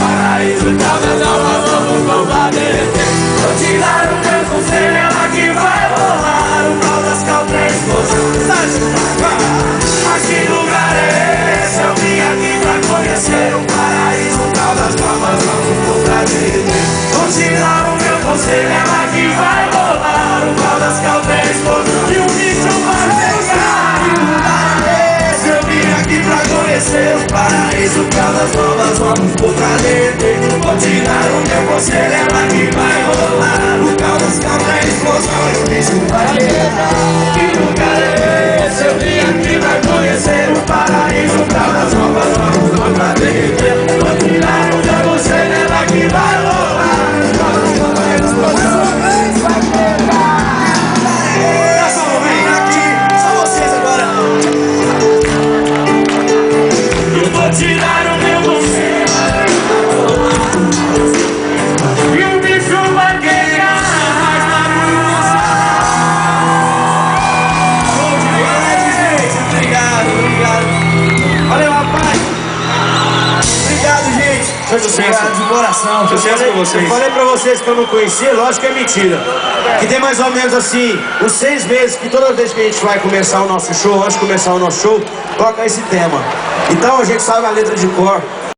paraíso, Caldas Novas, vamos combater. Vou te dar o meu conselho, ela que vai rolar. O Caldas Caltra é explosão. Mas que lugar é esse? Eu vim aqui pra conhecer o paraíso, Caldas Novas, vamos combater. Vou te dar o meu conselho, ela que vai rolar. O Caldas Caltra é explosão. E o bicho vai pegar. Que lugar é esse? Eu vim aqui pra conhecer o paraíso, Caldas Novas, vamos combater. Vou te dar o meu conselho, ela que vai rolar. O Caldas Caltra é explosão e o bicho vai pegar. Que lugar é esse? Eu vim aqui pra conhecer o paraíso, Caldas Novas, vamos combater. Vou te dar o meu conselho, ela que vai rolar. O Caldas Caltra é explosão e o bicho vai pegar. Pessoal, vem aqui, só vocês agora. Eu vou te dar o meu conselho, e o bicho vai pegar. Show de bola, gente. Obrigado. Valeu, rapaz. Obrigado, gente. Obrigado de coração. Sucesso pra vocês. Eu falei pra vocês que eu não conhecia, lógico que é mentira. Que tem mais ou menos assim, uns 6 meses que toda vez que a gente vai começar o nosso show, antes de começar o nosso show, toca esse tema. Então a gente sabe a letra de cor.